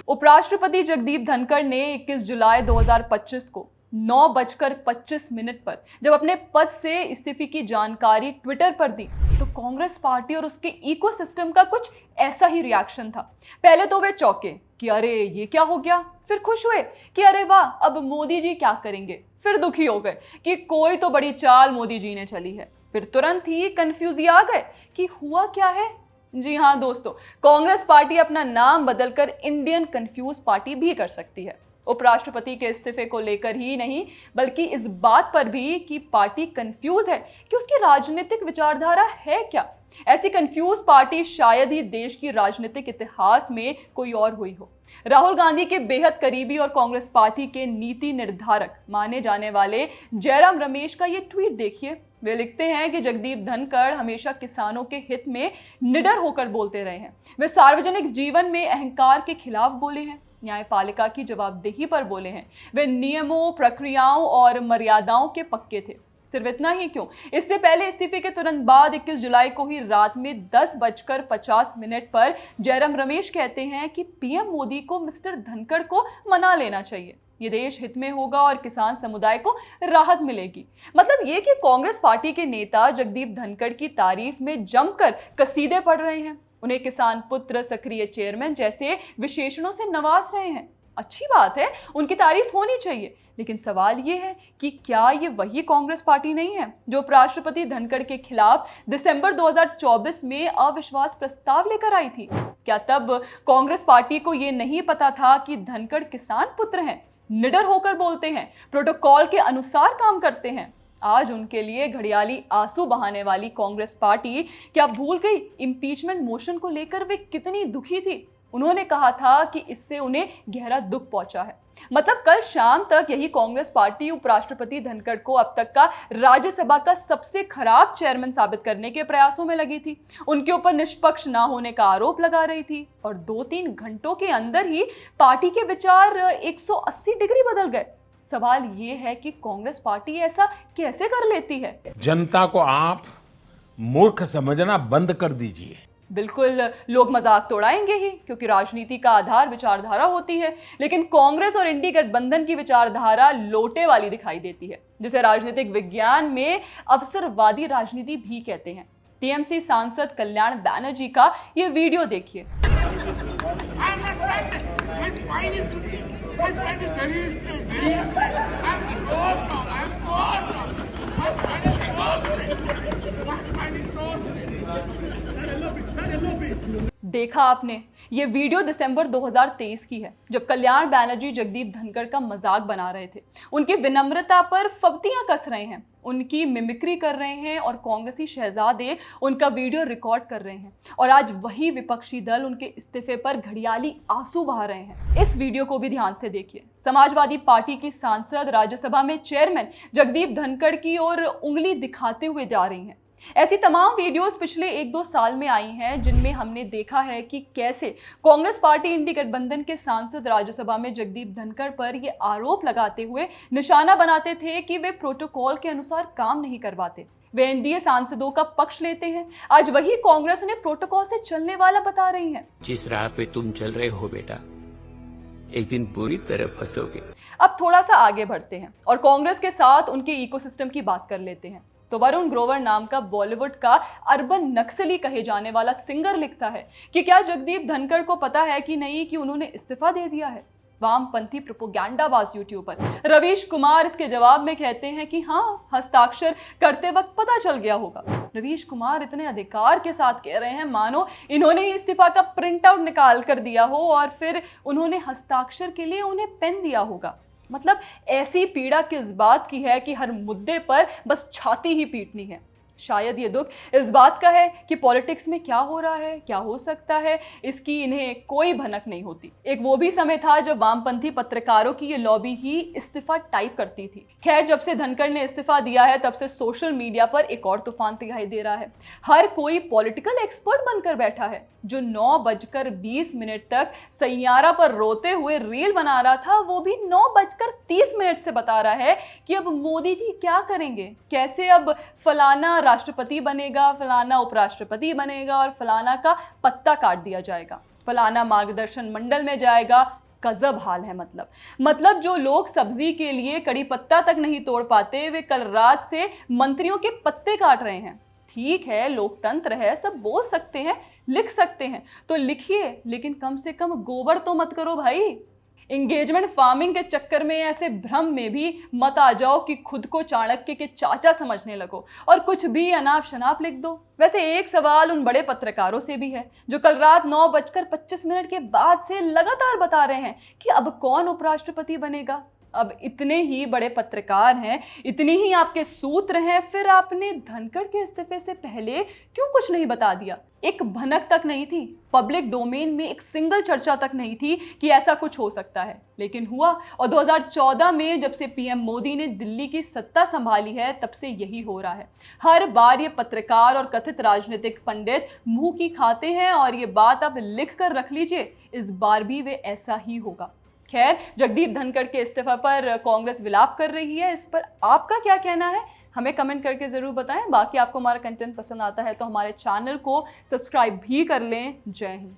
उपराष्ट्रपति जगदीप धनखड़ ने 21 जुलाई 2025 को 9:25 पर जब अपने पद से इस्तीफे की जानकारी ट्विटर पर दी तो कांग्रेस पार्टी और उसके इकोसिस्टम का कुछ ऐसा ही रिएक्शन था। पहले तो वे चौंके कि अरे ये क्या हो गया, फिर खुश हुए कि अरे वाह अब मोदी जी क्या करेंगे, फिर दुखी हो गए कि कोई तो बड़ी चाल मोदी जी ने चली है, फिर तुरंत ही कंफ्यूज आ गए कि हुआ क्या है। जी हाँ दोस्तों, कांग्रेस पार्टी अपना नाम बदलकर इंडियन कंफ्यूज पार्टी भी कर सकती है। उपराष्ट्रपति के इस्तीफे को लेकर ही नहीं बल्कि इस बात पर भी कि पार्टी कंफ्यूज है कि उसकी राजनीतिक विचारधारा है क्या। ऐसी कंफ्यूज पार्टी शायद ही देश की राजनीतिक इतिहास में कोई और हुई हो। राहुल गांधी के बेहद करीबी और कांग्रेस पार्टी के नीति निर्धारक माने जाने वाले जयराम रमेश का ये ट्वीट देखिए। वे लिखते हैं कि जगदीप धनखड़ हमेशा किसानों के हित में निडर होकर बोलते रहे हैं। वे सार्वजनिक जीवन में अहंकार के खिलाफ बोले हैं, न्यायपालिका की जवाबदेही पर बोले हैं। वे नियमों, प्रक्रियाओं और मर्यादाओं के पक्के थे। सिर्फ इतना ही क्यों, इससे पहले इस्तीफे के तुरंत बाद 21 जुलाई को ही रात में 10:50 पर जयराम रमेश कहते हैं कि पीएम मोदी को मिस्टर धनखड़ को मना लेना चाहिए, ये देश हित में होगा और किसान समुदाय को राहत मिलेगी। मतलब ये कि कांग्रेस पार्टी के नेता जगदीप धनखड़ की तारीफ में जमकर कसीदे पढ़ रहे हैं, उन्हें किसान पुत्र, सक्रिय चेयरमैन जैसे विशेषणों से नवाज रहे हैं। अच्छी बात है, उनकी तारीफ होनी चाहिए, लेकिन सवाल ये है कि क्या ये वही कांग्रेस पार्टी नहीं है जो उपराष्ट्रपति धनखड़ के खिलाफ दिसंबर 2024 में अविश्वास प्रस्ताव लेकर आई थी? क्या तब कांग्रेस पार्टी को ये नहीं पता था कि धनखड़ किसान पुत्र हैं, निडर होकर बोलते हैं, प्रोटोकॉल के अनुसार काम करते हैं? आज उनके लिए घड़ियाली आंसू बहाने वाली कांग्रेस पार्टी क्या भूल गई इम्पीचमेंट मोशन को लेकर वे कितनी दुखी थी? उन्होंने कहा था कि इससे उन्हें गहरा दुख पहुंचा है। मतलब कल शाम तक यही कांग्रेस पार्टी उपराष्ट्रपति धनखड़ को अब तक का राज्यसभा का सबसे खराब चेयरमैन साबित करने के प्रयासों में लगी थी, उनके ऊपर निष्पक्ष ना होने का आरोप लगा रही थी और 2-3 घंटों के अंदर ही पार्टी के विचार 180 डिग्री बदल गए। सवाल ये है कि कांग्रेस पार्टी ऐसा कैसे कर लेती है? जनता को आप मूर्ख समझना बंद कर दीजिए। बिल्कुल, लोग मजाक तो उड़ाएंगे ही क्योंकि राजनीति का आधार विचारधारा होती है, लेकिन कांग्रेस और इंडी गठबंधन की विचारधारा लोटे वाली दिखाई देती है, जिसे राजनीतिक विज्ञान में अवसरवादी राजनीति भी कहते हैं। टीएमसी सांसद कल्याण बैनर्जी का ये वीडियो देखिए। देखा आपने, ये वीडियो दिसंबर 2023 की है जब कल्याण बैनर्जी जगदीप धनखड़ का मजाक बना रहे थे, उनकी विनम्रता पर फब्तियां कस रहे हैं, उनकी मिमिक्री कर रहे हैं और कांग्रेसी शहजादे उनका वीडियो रिकॉर्ड कर रहे हैं। और आज वही विपक्षी दल उनके इस्तीफे पर घड़ियाली आंसू बहा रहे हैं। इस वीडियो को भी ध्यान से देखिए। समाजवादी पार्टी की सांसद राज्यसभा में चेयरमैन जगदीप धनखड़ की ओर उंगली दिखाते हुए जा रही हैं। ऐसी तमाम वीडियोस पिछले 1-2 साल में आई हैं जिनमें हमने देखा है कि कैसे कांग्रेस पार्टी इंडी गठबंधन के सांसद राज्यसभा में जगदीप धनखड़ पर ये आरोप लगाते हुए निशाना बनाते थे कि वे प्रोटोकॉल के अनुसार काम नहीं करवाते, वे एनडीए सांसदों का पक्ष लेते हैं। आज वही कांग्रेस उन्हें प्रोटोकॉल से चलने वाला बता रही है। जिस राह पे तुम चल रहे हो बेटा, एक दिन बुरी तरह फंसोगे। अब थोड़ा सा आगे बढ़ते हैं और कांग्रेस के साथ उनके इकोसिस्टम की बात कर लेते हैं। तो वरुण ग्रोवर नाम का बॉलीवुड का अर्बन नक्सली कहे जाने वाला सिंगर लिखता है कि क्या जगदीप धनखड़ को पता है कि नहीं कि उन्होंने इस्तीफा दे दिया है? वामपंथी प्रोपोगंडाबाज यूट्यूबर रवीश कुमार इसके जवाब में कहते हैं कि हाँ, हस्ताक्षर करते वक्त पता चल गया होगा। रवीश कुमार इतने अधिकार के साथ कह रहे हैं मानो इन्होंने ही इस्तीफा का प्रिंट आउट निकाल कर दिया हो और फिर उन्होंने हस्ताक्षर के लिए उन्हें पेन दिया होगा। मतलब ऐसी पीड़ा किस बात की है कि हर मुद्दे पर बस छाती ही पीटनी है। शायद ये दुख इस बात का है कि पॉलिटिक्स में क्या हो रहा है, क्या हो सकता है, इसकी इन्हें कोई भनक नहीं होती। एक वो भी समय था जब वामपंथी पत्रकारों की ये लॉबी ही इस्तीफा टाइप करती थी। खैर, जब से धनखड़ ने इस्तीफा दिया है तब से सोशल मीडिया पर एक और तूफान दिखाई दे रहा है। हर कोई पॉलिटिकल एक्सपर्ट बनकर बैठा है। जो 9:20 तक सैयारा पर रोते हुए रील बना रहा था, वो भी 9:30 से बता रहा है कि अब मोदी जी क्या करेंगे, कैसे अब फलाना राष्ट्रपति बनेगा, फलाना उपराष्ट्रपति बनेगा और फलाना का पत्ता काट दिया जाएगा, फलाना मार्गदर्शन मंडल में जाएगा। गजब हाल है। मतलब जो लोग सब्जी के लिए कड़ी पत्ता तक नहीं तोड़ पाते, वे कल रात से मंत्रियों के पत्ते काट रहे हैं। ठीक है, लोकतंत्र है, सब बोल सकते हैं, लिख सकते हैं तो लिखिए, लेकिन कम से कम गोबर तो मत करो भाई। एंगेजमेंट फार्मिंग के चक्कर में ऐसे भ्रम में भी मत आ जाओ कि खुद को चाणक्य के चाचा समझने लगो और कुछ भी अनाप शनाप लिख दो। वैसे एक सवाल उन बड़े पत्रकारों से भी है जो कल रात 9:25 के बाद से लगातार बता रहे हैं कि अब कौन उपराष्ट्रपति बनेगा। अब इतने ही बड़े पत्रकार हैं, इतनी ही आपके सूत्र हैं, फिर आपने धनखड़ के इस्तीफे से पहले क्यों कुछ नहीं बता दिया? एक भनक तक नहीं थी, पब्लिक डोमेन में एक सिंगल चर्चा तक नहीं थी कि ऐसा कुछ हो सकता है, लेकिन हुआ। और 2014 में जब से पीएम मोदी ने दिल्ली की सत्ता संभाली है, तब से यही हो रहा है। हर बार ये पत्रकार और कथित राजनीतिक पंडित मुंह की खाते हैं और ये बात आप लिख कर रख लीजिए, इस बार भी वे ऐसा ही होगा। खैर, जगदीप धनखड़ के इस्तीफा पर कांग्रेस विलाप कर रही है, इस पर आपका क्या कहना है हमें कमेंट करके जरूर बताएं। बाकी आपको हमारा कंटेंट पसंद आता है तो हमारे चैनल को सब्सक्राइब भी कर लें। जय हिंद।